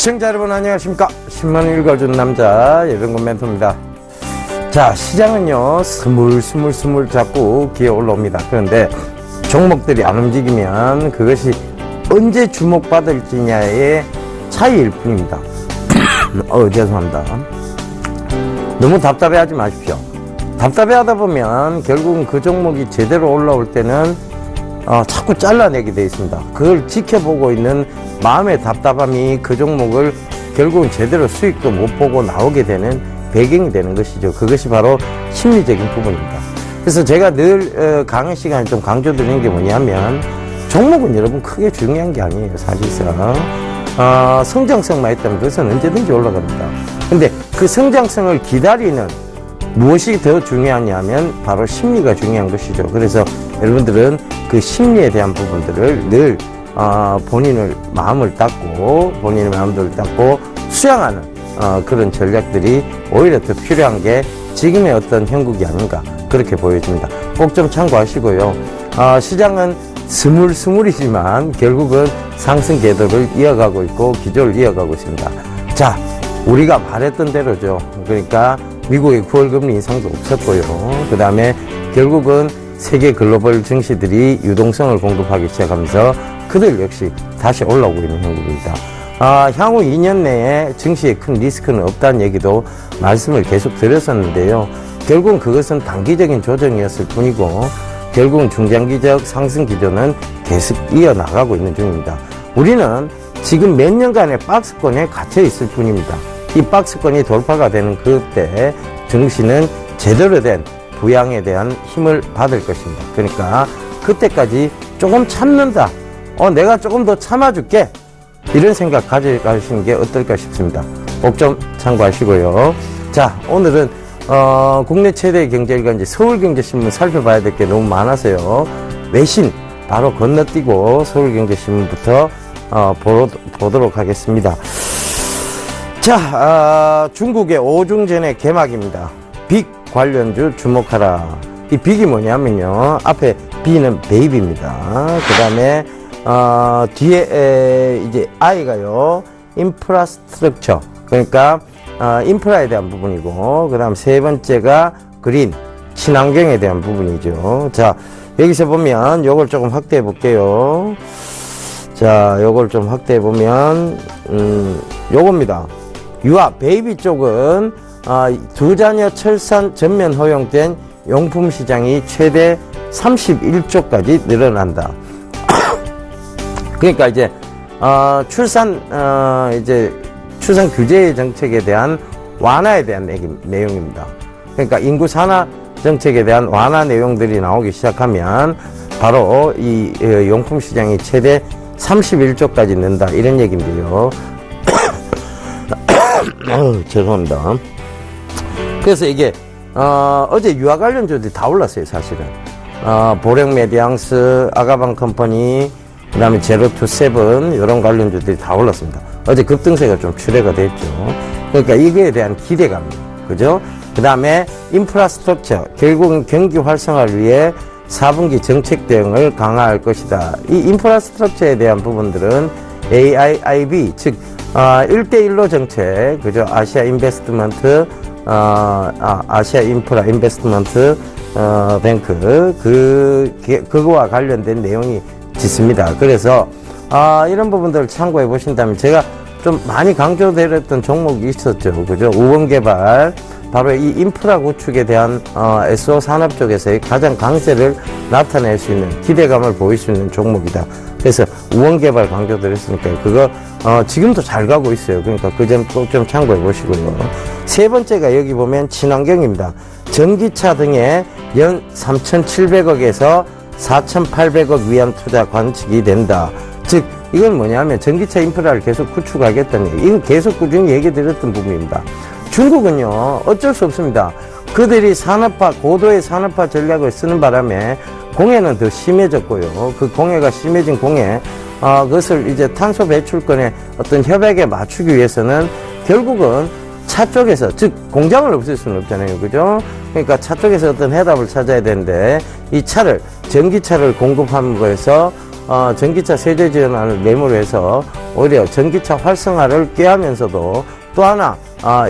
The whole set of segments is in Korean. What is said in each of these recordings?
시청자 여러분 안녕하십니까. 신문을 읽어준 남자 예병군 멘토입니다. 자, 시장은요 스물스물 자꾸 기어 올라옵니다. 그런데 종목들이 안 움직이면 그것이 언제 주목받을지냐의 차이일 뿐입니다. 죄송합니다. 너무 답답해하지 마십시오. 답답해하다 보면 결국은 그 종목이 제대로 올라올 때는 자꾸 잘라내게 되어 있습니다. 그걸 지켜보고 있는 마음의 답답함이 그 종목을 결국은 제대로 수익도 못 보고 나오게 되는 배경이 되는 것이죠. 그것이 바로 심리적인 부분입니다. 그래서 제가 늘 강의 시간에 좀 강조드리는 게 뭐냐면 종목은 여러분 크게 중요한 게 아니에요. 사실상 성장성만 있다면 그것은 언제든지 올라갑니다. 근데 그 성장성을 기다리는 무엇이 더 중요하냐면 바로 심리가 중요한 것이죠. 그래서 여러분들은 그 심리에 대한 부분들을 늘 본인의 마음을 닦고 수양하는 그런 전략들이 오히려 더 필요한 게 지금의 어떤 형국이 아닌가 그렇게 보여집니다. 꼭 좀 참고하시고요. 시장은 스물스물이지만 결국은 상승 궤도를 이어가고 있고 기조를 이어가고 있습니다. 자, 우리가 말했던 대로죠. 그러니까 미국의 9월 금리 인상도 없었고요. 그 다음에 결국은 세계 글로벌 증시들이 유동성을 공급하기 시작하면서 그들 역시 다시 올라오고 있는 형국입니다. 향후 2년 내에 증시에 큰 리스크는 없다는 얘기도 말씀을 계속 드렸었는데요. 결국은 그것은 단기적인 조정이었을 뿐이고 결국은 중장기적 상승 기조는 계속 이어나가고 있는 중입니다. 우리는 지금 몇 년간의 박스권에 갇혀 있을 뿐입니다. 이 박스권이 돌파가 되는 그때 증시는 제대로 된 부양에 대한 힘을 받을 것입니다. 그러니까 그때까지 조금 참는다. 내가 조금 더 참아줄게. 이런 생각 가져가시는 게 어떨까 싶습니다. 꼭 좀 참고하시고요. 자, 오늘은 국내 최대 경제일간지 서울경제신문 살펴봐야 될 게 너무 많아서요. 외신 바로 건너뛰고 서울경제신문부터 보도록 하겠습니다. 자, 중국의 오중전의 개막입니다. 빅 관련주 주목하라. 이 빅이 뭐냐면요. 앞에 B는 베이비입니다. 그 다음에 뒤에 이제 I가요. 인프라스트럭처. 그러니까 인프라에 대한 부분이고, 그 다음 세 번째가 그린, 친환경에 대한 부분이죠. 자, 여기서 보면 요걸 조금 확대해 볼게요. 자, 요걸 좀 확대해 보면 요겁니다. 유아 베이비 쪽은 두 자녀 출산 전면 허용된 용품 시장이 최대 31조까지 늘어난다. 그러니까 이제 출산 규제 정책에 대한 완화에 대한 내용입니다. 그러니까 인구 산화 정책에 대한 완화 내용들이 나오기 시작하면 바로 이 용품 시장이 최대 31조까지 는다 이런 얘기인데요. 죄송합니다. 그래서 이게 어제 유아 관련주들이 다 올랐어요. 사실은 보령 메디앙스, 아가방 컴퍼니, 그 다음에 제로투세븐 이런 관련주들이 다 올랐습니다. 어제 급등세가 좀 출회가 됐죠. 그러니까 이거에 대한 기대감, 그죠? 그 다음에 인프라스트럭처, 결국은 경기 활성화를 위해 4분기 정책 대응을 강화할 것이다. 이 인프라스트럭처에 대한 부분들은 AIIB, 즉 1대1로 정책, 그죠? 아시아 인베스트먼트, 아시아 인프라 인베스트먼트 뱅크, 그거와 관련된 내용이 짙습니다. 그래서 이런 부분들을 참고해 보신다면 제가 좀 많이 강조드렸던 종목이 있었죠. 그죠? 우원개발, 바로 이 인프라 구축에 대한 SO 산업 쪽에서의 가장 강세를 나타낼 수 있는, 기대감을 보일 수 있는 종목이다. 그래서 우원개발 강조드렸으니까 그거 지금도 잘 가고 있어요. 그러니까 그 점 꼭 좀 참고해 보시고요. 세 번째가 여기 보면 친환경입니다. 전기차 등에 연 3,700억에서 4,800억 위안 투자 관측이 된다. 즉 이건 뭐냐면 전기차 인프라를 계속 구축하겠다는 얘기. 이건 계속 꾸준히 얘기 드렸던 부분입니다. 중국은요 어쩔 수 없습니다. 그들이 고도의 산업화 전략을 쓰는 바람에 공해는 더 심해졌고요. 그 공해가 심해진 공해, 그것을 이제 탄소 배출권의 어떤 협약에 맞추기 위해서는 결국은 차 쪽에서, 즉 공장을 없앨 수는 없잖아요. 그죠? 그러니까 차 쪽에서 어떤 해답을 찾아야 되는데 이 차를, 전기차를 공급함으로 해서 전기차 세대 지원안을 내모로 해서 오히려 전기차 활성화를 꾀하면서도 또 하나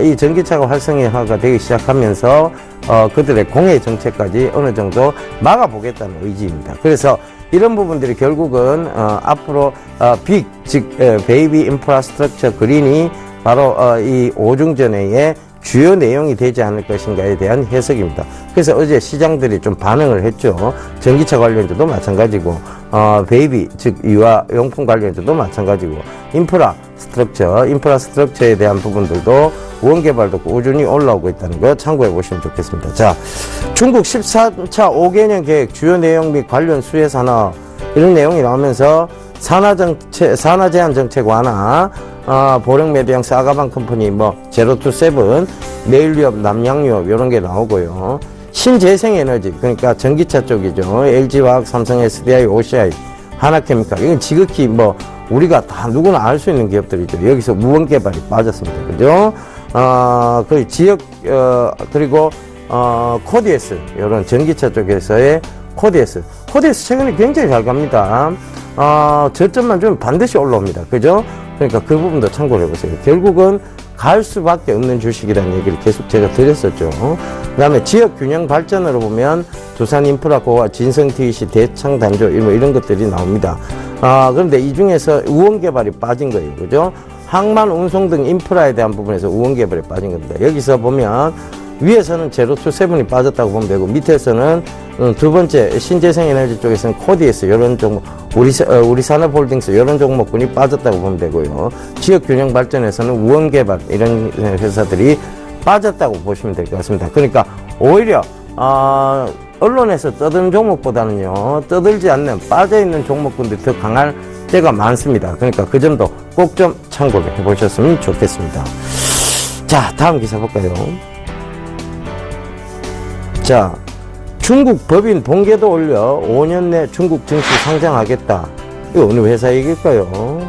이 전기차가 활성화가 되기 시작하면서 그들의 공해 정책까지 어느 정도 막아보겠다는 의지입니다. 그래서 이런 부분들이 결국은 앞으로 빅, 즉 베이비 인프라스트럭처 그린이 바로 이 오중전회의 주요 내용이 되지 않을 것인가에 대한 해석입니다. 그래서 어제 시장들이 좀 반응을 했죠. 전기차 관련주도 마찬가지고 베이비 즉 유아용품 관련주도 마찬가지고 인프라스트럭처에 대한 부분들도 우원개발도 꾸준히 올라오고 있다는 거 참고해 보시면 좋겠습니다. 자, 중국 14차 5개년 계획 주요 내용 및 관련 수혜 산업 이런 내용이 나오면서 산화 제한 정책 완화, 보령 메디앙스 아가방 컴퍼니 제로투세븐, 내일유업 남양유업 이런 게 나오고요. 신재생에너지 그러니까 전기차 쪽이죠. LG화학, 삼성, SDI, OCI, 하나케미칼 이건 지극히 우리가 다 누구나 알 수 있는 기업들이죠. 여기서 우원개발이 빠졌습니다. 그죠? 그 지역 그리고 코디에스 이런 전기차 쪽에서의 코디에스 최근에 굉장히 잘 갑니다. 저점만 좀 반드시 올라옵니다. 그죠? 그러니까 그 부분도 참고를 해보세요. 결국은 갈 수밖에 없는 주식이라는 얘기를 계속 제가 드렸었죠. 그 다음에 지역 균형 발전으로 보면 두산인프라코와 진성TEC, 대창단조 이런 것들이 나옵니다. 그런데 이 중에서 우원개발이 빠진 거예요. 그죠? 항만 운송 등 인프라에 대한 부분에서 우원개발이 빠진 겁니다. 여기서 보면 위에서는 제로투세븐이 빠졌다고 보면 되고 밑에서는 두 번째 신재생에너지 쪽에서는 코디에스 이런 종목, 우리산업홀딩스 이런 종목군이 빠졌다고 보면 되고요. 지역균형 발전에서는 우원개발 이런 회사들이 빠졌다고 보시면 될 것 같습니다. 그러니까 오히려 언론에서 떠드는 종목보다는요, 떠들지 않는 빠져있는 종목군들이 더 강할 때가 많습니다. 그러니까 그 점도 꼭 좀 참고를 해보셨으면 좋겠습니다. 자, 다음 기사 볼까요? 자, 중국 법인 본계도 올려 5년 내 중국 증시 상장하겠다. 이거 어느 회사 얘기일까요?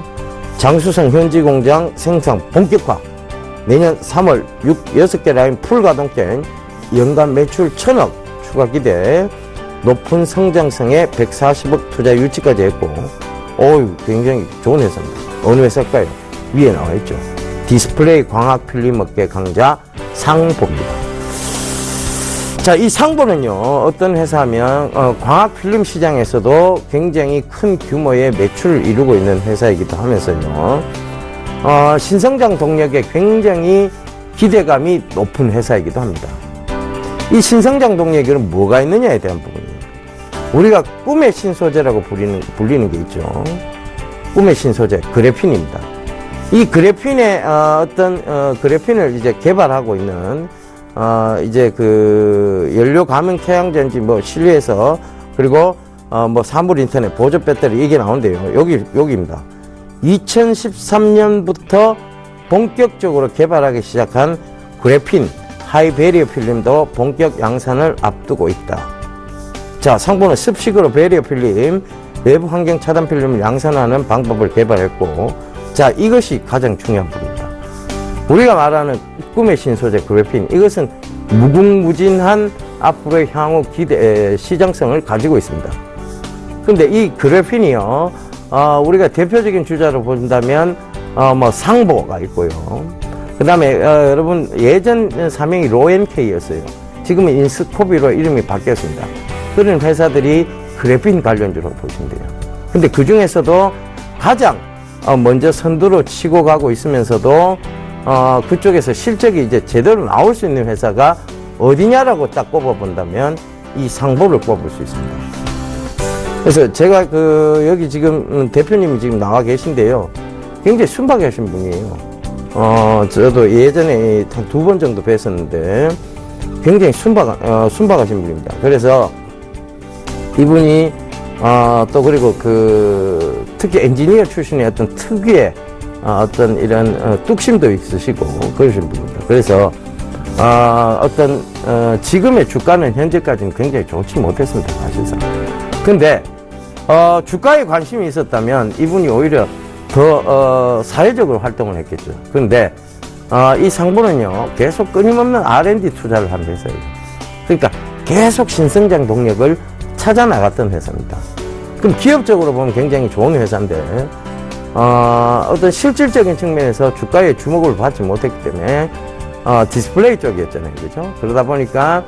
장수성 현지 공장 생산 본격화. 내년 3월 6개 라인 풀 가동된 연간 매출 1,000억 추가 기대. 높은 성장성에 140억 투자 유치까지 했고, 굉장히 좋은 회사입니다. 어느 회사일까요? 위에 나와 있죠. 디스플레이 광학 필름 업계 강자 상보입니다. 자, 이 상보는요, 어떤 회사면, 광학 필름 시장에서도 굉장히 큰 규모의 매출을 이루고 있는 회사이기도 하면서요, 신성장 동력에 굉장히 기대감이 높은 회사이기도 합니다. 이 신성장 동력에는 뭐가 있느냐에 대한 부분이에요. 우리가 꿈의 신소재라고 불리는 게 있죠. 꿈의 신소재, 그래핀입니다. 이 그래핀의, 그래핀을 이제 개발하고 있는 이제 연료 감응 태양전지 실내에서 그리고 사물 인터넷 보조 배터리 이게 나온대요. 여기입니다. 2013년부터 본격적으로 개발하기 시작한 그래핀 하이 베리어 필름도 본격 양산을 앞두고 있다. 자, 상보는 습식으로 베리어 필름, 외부 환경 차단 필름을 양산하는 방법을 개발했고, 자, 이것이 가장 중요한 부분입니다. 우리가 말하는 꿈의 신소재 그래핀, 이것은 무궁무진한 앞으로의 향후 시장성을 가지고 있습니다. 근데 이 그래핀이요, 우리가 대표적인 주자로 본다면, 상보가 있고요. 그 다음에, 여러분, 예전 사명이 로엔케이였어요. 지금은 인스코비로 이름이 바뀌었습니다. 그런 회사들이 그래핀 관련주로 보시면 돼요. 근데 그 중에서도 가장 먼저 선두로 치고 가고 있으면서도 그쪽에서 실적이 이제 제대로 나올 수 있는 회사가 어디냐라고 딱 꼽아본다면 이 상보를 꼽을 수 있습니다. 그래서 제가 여기 지금 대표님이 지금 나와 계신데요. 굉장히 순박해 하신 분이에요. 저도 예전에 한 2번 정도 뵀었는데 굉장히 순박하신 분입니다. 그래서 이분이 또 그리고 특히 엔지니어 출신의 어떤 특유의 어떤 이런 뚝심도 있으시고 그러신 분입니다. 그래서 지금의 주가는 현재까지는 굉장히 좋지 못했습니다, 사실상. 근데 주가에 관심이 있었다면 이분이 오히려 더 사회적으로 활동을 했겠죠. 근데 이 상보는요, 계속 끊임없는 R&D 투자를 한 회사예요. 그러니까 계속 신성장 동력을 찾아 나갔던 회사입니다. 그럼 기업적으로 보면 굉장히 좋은 회사인데, 어떤 실질적인 측면에서 주가에 주목을 받지 못했기 때문에 디스플레이 쪽이었잖아요. 그죠? 그러다 보니까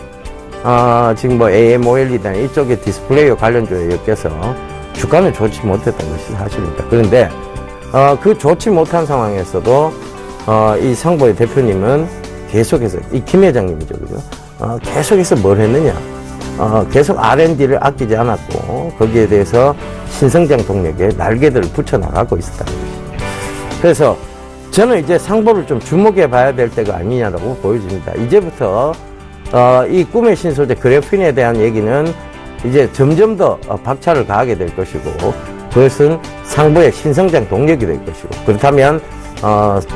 지금 뭐 AMOLED나 이쪽에 디스플레이와 관련주에 엮여서 주가는 좋지 못했던 것이 사실입니다. 그런데 그 좋지 못한 상황에서도 이 상보의 대표님은 계속해서 이 김 회장님이죠. 그죠? 계속해서 뭘 했느냐? 계속 R&D를 아끼지 않았고 거기에 대해서 신성장 동력에 날개들을 붙여나가고 있었다는 것이죠. 그래서 저는 이제 상보를 좀 주목해 봐야 될 때가 아니냐라고 보여집니다. 이제부터 이 꿈의 신소재 그래핀에 대한 얘기는 이제 점점 더 박차를 가하게 될 것이고 그것은 상보의 신성장 동력이 될 것이고 그렇다면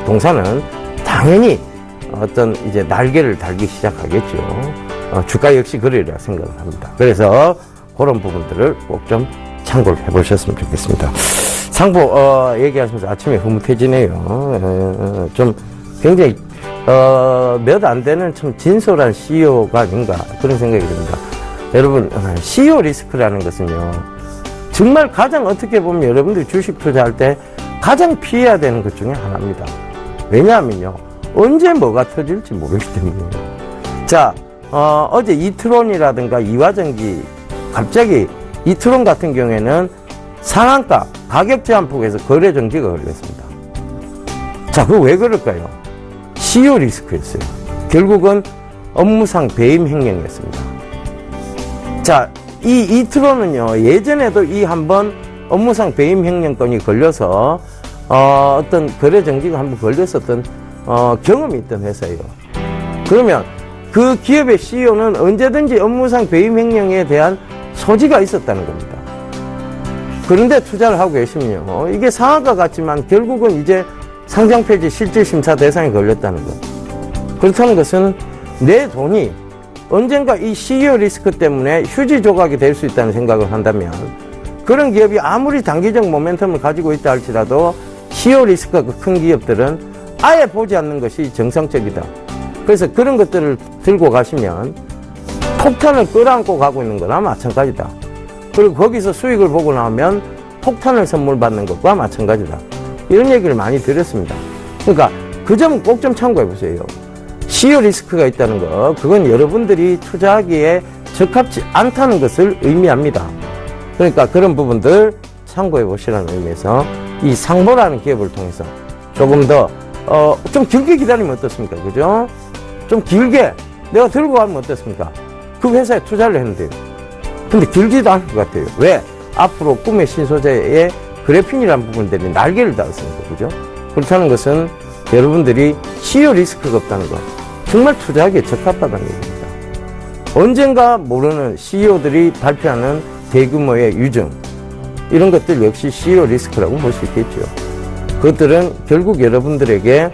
동사는 당연히 어떤 이제 날개를 달기 시작하겠죠. 주가 역시 그러리라 생각을 합니다. 그래서 그런 부분들을 꼭 좀 참고를 해보셨으면 좋겠습니다. 상보 얘기하시면서 아침에 흐뭇해지네요. 좀 굉장히 몇 안 되는 참 진솔한 CEO가 아닌가 그런 생각이 듭니다. 여러분 CEO 리스크라는 것은요 정말 가장 어떻게 보면 여러분들이 주식 투자할 때 가장 피해야 되는 것 중에 하나입니다. 왜냐하면요 언제 뭐가 터질지 모르기 때문이에요. 자 어제 이트론이라든가 이화전기 갑자기 이트론 같은 경우에는 상한가 가격 제한폭에서 거래 정지가 걸렸습니다. 자 그거 왜 그럴까요? CEO 리스크였어요. 결국은 업무상 배임 횡령이었습니다. 자, 이 이트론은요 예전에도 이 한번 업무상 배임 횡령건이 걸려서 어떤 거래 정지가 한번 걸렸었던 경험이 있던 회사예요. 그러면 그 기업의 CEO는 언제든지 업무상 배임 횡령에 대한 소지가 있었다는 겁니다. 그런데 투자를 하고 계시면요 이게 상한가 같지만 결국은 이제 상장 폐지 실질 심사 대상에 걸렸다는 것. 그렇다는 것은 내 돈이 언젠가 이 CEO 리스크 때문에 휴지 조각이 될 수 있다는 생각을 한다면 그런 기업이 아무리 단기적 모멘텀을 가지고 있다 할지라도 CEO 리스크가 큰 기업들은 아예 보지 않는 것이 정상적이다. 그래서 그런 것들을 들고 가시면 폭탄을 끌어안고 가고 있는 거나 마찬가지다. 그리고 거기서 수익을 보고 나면 폭탄을 선물 받는 것과 마찬가지다. 이런 얘기를 많이 드렸습니다. 그러니까 그 점은 꼭 좀 참고해 보세요. CEO 리스크가 있다는 거, 그건 여러분들이 투자하기에 적합지 않다는 것을 의미합니다. 그러니까 그런 부분들 참고해 보시라는 의미에서 이 상보라는 기업을 통해서 조금 더 좀 길게 기다리면 어떻습니까? 그죠? 좀 길게 내가 들고 가면 어떻습니까? 그 회사에 투자를 했는데요. 근데 길지도 않을 것 같아요. 왜? 앞으로 꿈의 신소재의 그래핀이라는 부분들이 날개를 달았습니다. 그죠? 그렇다는 것은 여러분들이 CEO 리스크가 없다는 것. 정말 투자하기에 적합하다는 얘기입니다. 언젠가 모르는 CEO들이 발표하는 대규모의 유증. 이런 것들 역시 CEO 리스크라고 볼 수 있겠죠. 그것들은 결국 여러분들에게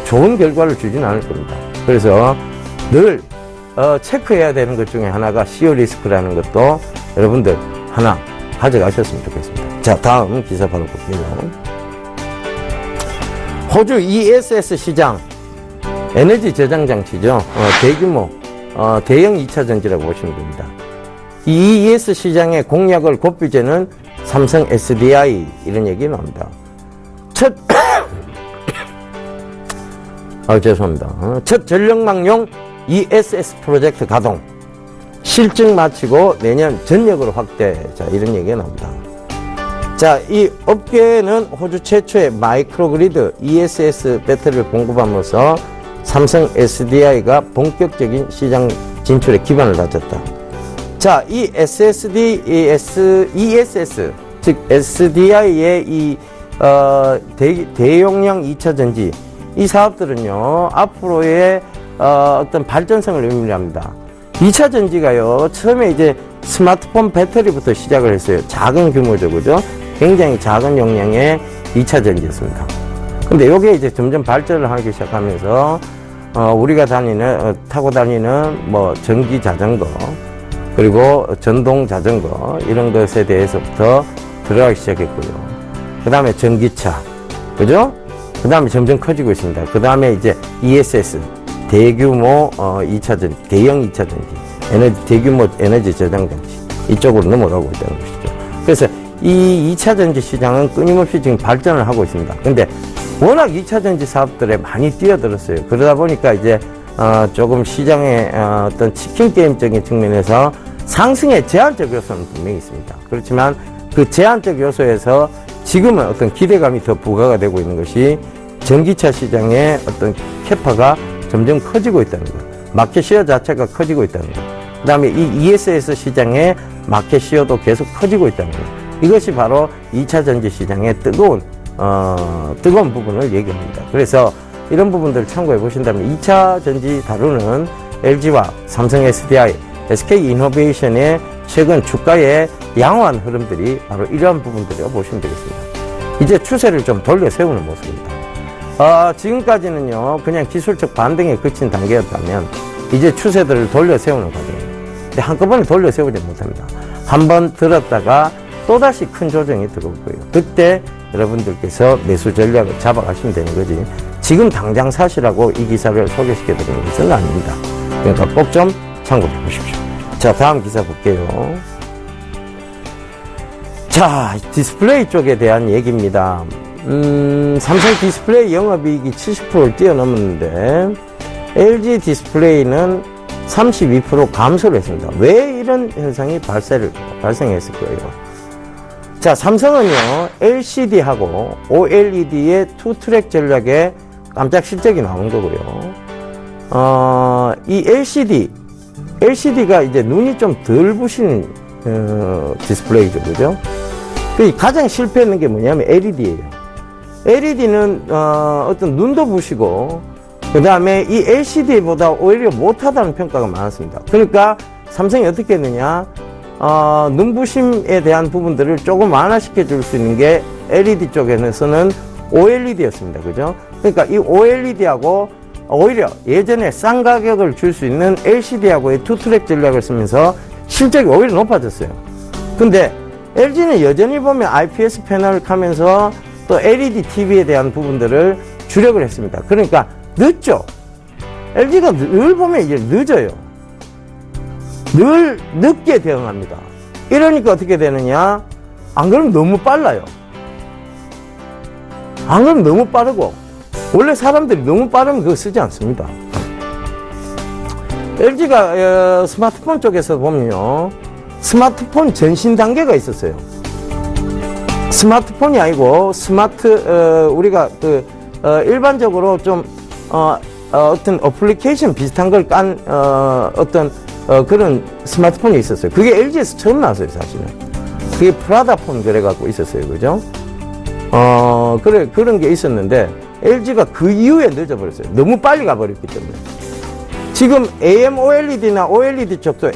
좋은 결과를 주진 않을 겁니다. 그래서 늘 체크해야 되는 것 중에 하나가 CEO 리스크라는 것도 여러분들 하나 가져가셨으면 좋겠습니다. 자, 다음 기사 바로 볼게요. 호주 ESS 시장 에너지 저장 장치죠. 대규모 대형 2차 전지라고 보시면 됩니다. 이 ES 시장의 공략을 곱비재는 삼성 SDI 이런 얘기 나옵니다. 죄송합니다. 첫 전력망용 ESS 프로젝트 가동 실증 마치고 내년 전력으로 확대. 자, 이런 얘기가 나옵니다. 자, 이 업계는 호주 최초의 마이크로그리드 ESS 배터리를 공급함으로써 삼성 SDI가 본격적인 시장 진출에 기반을 다졌다. 자, 이 ESS, 즉 SDI의 이 대용량 2차 전지 이 사업들은요 앞으로의 어떤 발전성을 의미합니다. 2차 전지가요 처음에 이제 스마트폰 배터리부터 시작을 했어요. 작은 규모죠, 그죠? 굉장히 작은 용량의 2차 전지였습니다. 근데 요게 이제 점점 발전을 하기 시작하면서 우리가 타고 다니는 뭐 전기 자전거 그리고 전동 자전거 이런 것에 대해서부터 들어가기 시작했고요. 그 다음에 전기차, 그죠? 그 다음에 점점 커지고 있습니다. 그 다음에 이제 ESS, 대규모 2차 전지, 대형 2차 전지, 대규모 에너지 저장 장치 이쪽으로 넘어가고 있다는 것이죠. 그래서 이 2차 전지 시장은 끊임없이 지금 발전을 하고 있습니다. 근데 워낙 2차 전지 사업들에 많이 뛰어들었어요. 그러다 보니까 이제 조금 시장의 어떤 치킨 게임적인 측면에서 상승의 제한적 요소는 분명히 있습니다. 그렇지만 그 제한적 요소에서 지금은 어떤 기대감이 더 부과가 되고 있는 것이 전기차 시장의 어떤 캐파가 점점 커지고 있다는 것, 마켓 시어 자체가 커지고 있다는 것, 그 다음에 이 ESS 시장의 마켓 시어도 계속 커지고 있다는 것, 이것이 바로 2차 전지 시장의 뜨거운 부분을 얘기합니다. 그래서 이런 부분들을 참고해 보신다면 2차 전지 다루는 LG와 삼성 SDI, SK 이노베이션의 최근 주가의 양호한 흐름들이 바로 이러한 부분들이라고 보시면 되겠습니다. 이제 추세를 좀 돌려 세우는 모습입니다. 지금까지는요, 그냥 기술적 반등에 그친 단계였다면, 이제 추세들을 돌려 세우는 과정입니다. 근데 한꺼번에 돌려 세우지 못합니다. 한번 들었다가 또다시 큰 조정이 들어올 거예요. 그때 여러분들께서 매수 전략을 잡아가시면 되는 거지. 지금 당장 사시라고 이 기사를 소개시켜 드리는 것은 아닙니다. 그러니까 꼭 좀 참고해 보십시오. 자, 다음 기사 볼게요. 자, 디스플레이 쪽에 대한 얘기입니다. 삼성 디스플레이 영업이익이 70%를 뛰어넘었는데 LG 디스플레이는 32% 감소를 했습니다. 왜 이런 현상이 발생했을까요? 자, 삼성은요, LCD하고 OLED의 투 트랙 전략에 깜짝 실적이 나온 거고요. 이 LCD가 이제 눈이 좀 덜 부신 디스플레이죠, 그죠? 가장 실패했는 게 뭐냐면 LED예요. LED는 어떤 눈도 부시고, 그 다음에 이 LCD보다 오히려 못하다는 평가가 많았습니다. 그러니까 삼성이 어떻게 했느냐, 눈부심에 대한 부분들을 조금 완화시켜 줄 수 있는 게 LED 쪽에서는 OLED였습니다. 그죠? 그러니까 이 OLED하고 오히려 예전에 싼 가격을 줄 수 있는 LCD하고의 투트랙 전략을 쓰면서 실적이 오히려 높아졌어요. 근데 LG는 여전히 보면 IPS 패널을 하면서 또 LED TV에 대한 부분들을 주력을 했습니다. 그러니까 늦죠. LG가 늘 보면 이제 늦어요. 늘 늦게 대응합니다. 이러니까 어떻게 되느냐? 안 그러면 너무 빨라요. 안 그러면 너무 빠르고, 원래 사람들이 너무 빠르면 그거 쓰지 않습니다. LG가 스마트폰 쪽에서 보면요, 스마트폰 전신 단계가 있었어요. 스마트폰이 아니고 우리가 일반적으로 좀 어떤 어플리케이션 비슷한 걸 깐 그런 스마트폰이 있었어요. 그게 LG에서 처음 나왔어요, 사실은. 그게 프라다폰 그래갖고 있었어요, 그죠? 그런 게 있었는데 LG가 그 이후에 늦어버렸어요. 너무 빨리 가버렸기 때문에. 지금 AMOLED나 OLED 쪽도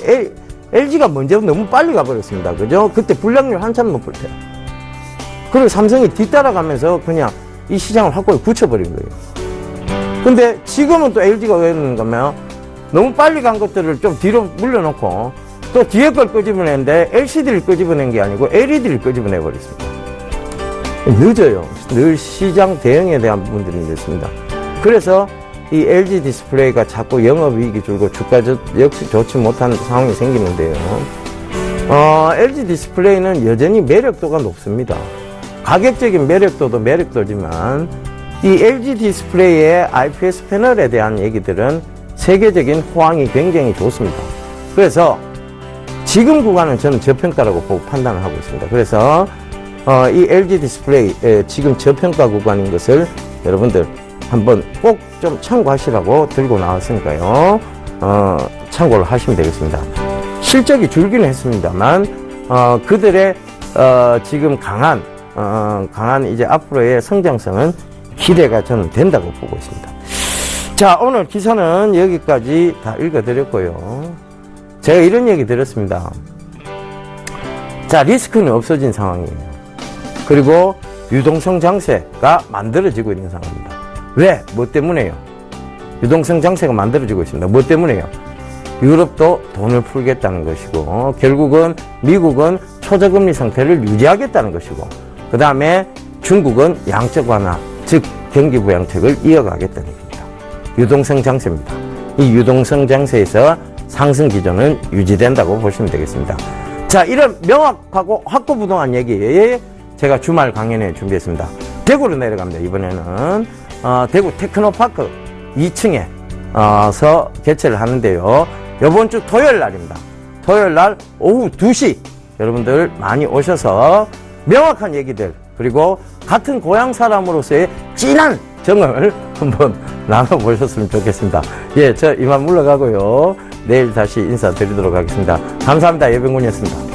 LG가 먼저 너무 빨리 가버렸습니다. 그죠? 그때 불량률 한참 높을 때. 그리고 삼성이 뒤따라가면서 그냥 이 시장을 확고히 굳혀버린 거예요. 근데 지금은 또 LG가 왜 그러는가 하면 너무 빨리 간 것들을 좀 뒤로 물려놓고 또 뒤에 걸 끄집어내는데 LCD를 끄집어낸 게 아니고 LED를 끄집어내버렸습니다. 늦어요. 늘 시장 대응에 대한 부분들이 늦습니다. 그래서 이 LG 디스플레이가 자꾸 영업이익이 줄고 주가 역시 좋지 못한 상황이 생기는데요. LG 디스플레이는 여전히 매력도가 높습니다. 가격적인 매력도도 매력도지만 이 LG 디스플레이의 IPS 패널에 대한 얘기들은 세계적인 호황이 굉장히 좋습니다. 그래서 지금 구간은 저는 저평가라고 보고 판단을 하고 있습니다. 그래서 이 LG 디스플레이 지금 저평가 구간인 것을 여러분들 한번 꼭 좀 참고하시라고 들고 나왔으니까요. 참고를 하시면 되겠습니다. 실적이 줄기는 했습니다만 그들의 지금 강한 이제 앞으로의 성장성은 기대가 저는 된다고 보고 있습니다. 자, 오늘 기사는 여기까지 다 읽어드렸고요. 제가 이런 얘기 들었습니다. 자, 리스크는 없어진 상황이에요. 그리고 유동성 장세가 만들어지고 있는 상황입니다. 왜? 뭐 때문에요? 유동성 장세가 만들어지고 있습니다. 뭐 때문에요? 유럽도 돈을 풀겠다는 것이고, 결국은 미국은 초저금리 상태를 유지하겠다는 것이고, 그 다음에 중국은 양적 완화, 즉 경기 부양책을 이어가겠다는 겁니다. 유동성 장세입니다. 이 유동성 장세에서 상승 기조는 유지된다고 보시면 되겠습니다. 자, 이런 명확하고 확고부동한 얘기 제가 주말 강연에 준비했습니다. 대구로 내려갑니다. 이번에는 대구 테크노파크 2층에 서 개최를 하는데요. 이번 주 토요일 날입니다. 토요일 날 오후 2시 여러분들 많이 오셔서 명확한 얘기들 그리고 같은 고향 사람으로서의 진한 정을 한번 나눠보셨으면 좋겠습니다. 예, 저 이만 물러가고요. 내일 다시 인사드리도록 하겠습니다. 감사합니다. 예병군이었습니다.